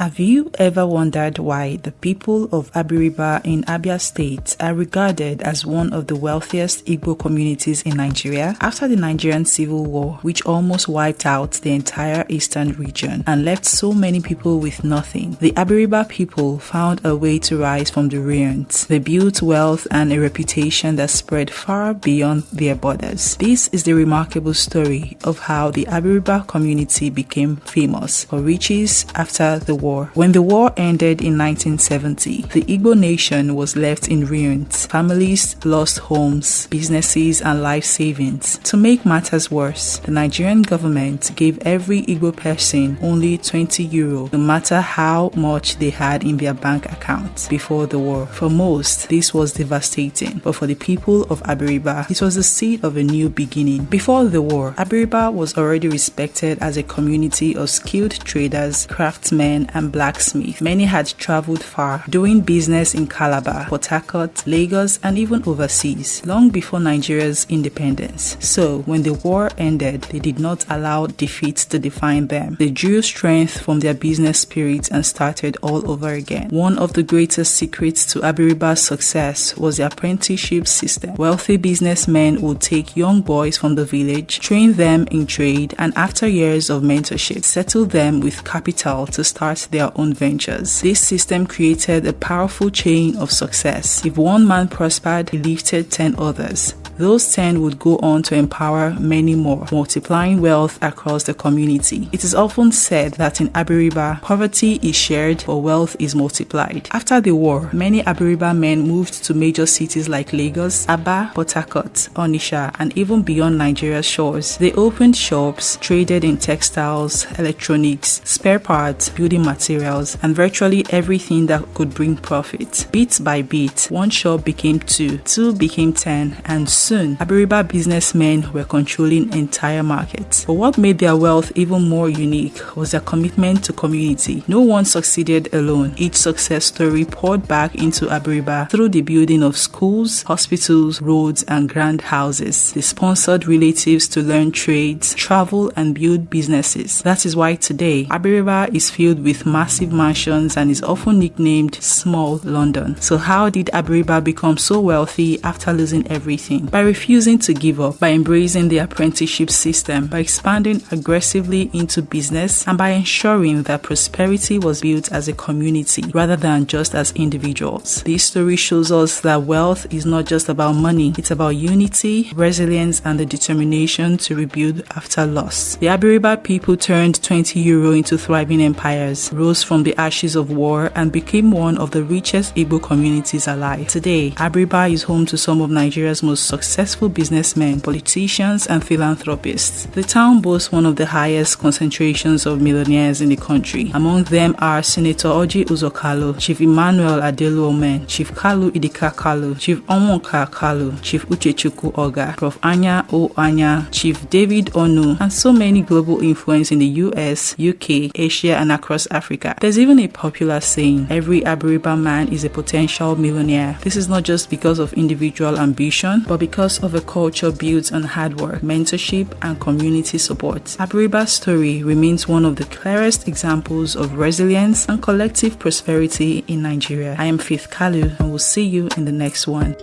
Have you ever wondered why the people of Abiriba in Abia State are regarded as one of the wealthiest Igbo communities in Nigeria? After the Nigerian Civil War, which almost wiped out the entire eastern region and left so many people with nothing, the Abiriba people found a way to rise from the ruins. They built wealth and a reputation that spread far beyond their borders. This is the remarkable story of how the Abiriba community became famous for riches after the war. When the war ended in 1970, the Igbo nation was left in ruins. Families lost homes, businesses, and life savings. To make matters worse, the Nigerian government gave every Igbo person only 20 euro, no matter how much they had in their bank account before the war. For most, this was devastating, but for the people of Abiriba, it was the seed of a new beginning. Before the war, Abiriba was already respected as a community of skilled traders, craftsmen, and blacksmiths. Many had traveled far, doing business in Calabar, Port Harcourt, Lagos, and even overseas, long before Nigeria's independence. So, when the war ended, they did not allow defeat to define them. They drew strength from their business spirit and started all over again. One of the greatest secrets to Abiriba's success was the apprenticeship system. Wealthy businessmen would take young boys from the village, train them in trade, and after years of mentorship, settle them with capital to start their own ventures. This system created a powerful chain of success. If one man prospered, he lifted 10 others. Those 10 would go on to empower many more, multiplying wealth across the community. It is often said that in Abiriba, poverty is shared but wealth is multiplied. After the war, many Abiriba men moved to major cities like Lagos, Aba, Port Harcourt, Onitsha, and even beyond Nigeria's shores. They opened shops, traded in textiles, electronics, spare parts, building materials, and virtually everything that could bring profit. Bit by bit, one shop became two became 10, and soon, Abiriba businessmen were controlling entire markets. But what made their wealth even more unique was their commitment to community. No one succeeded alone. Each success story poured back into Abiriba through the building of schools, hospitals, roads, and grand houses. They sponsored relatives to learn trades, travel, and build businesses. That is why today, Abiriba is filled with massive mansions and is often nicknamed Small London. So how did Abiriba become so wealthy after losing everything? By refusing to give up, by embracing the apprenticeship system, by expanding aggressively into business, and by ensuring that prosperity was built as a community rather than just as individuals. This story shows us that wealth is not just about money, it's about unity, resilience, and the determination to rebuild after loss. The Abiriba people turned 20 euro into thriving empires, rose from the ashes of war, and became one of the richest Igbo communities alive. Today, Abiriba is home to some of Nigeria's most successful businessmen, politicians, and philanthropists. The town boasts one of the highest concentrations of millionaires in the country. Among them are Senator Oji Uzokalo, Chief Emmanuel Adelu Omen, Chief Kalu Idika Kalu, Chief Onwonka Kalu, Chief Uchechukwu Oga, Prof. Anya O. Anya, Chief David Onu, and so many global influence in the US, UK, Asia, and across Africa. There's even a popular saying, every Abiriba man is a potential millionaire. This is not just because of individual ambition, but because of a culture built on hard work, mentorship, and community support. Abiriba's story remains one of the clearest examples of resilience and collective prosperity in Nigeria. I am Faith Kalu, and we'll see you in the next one.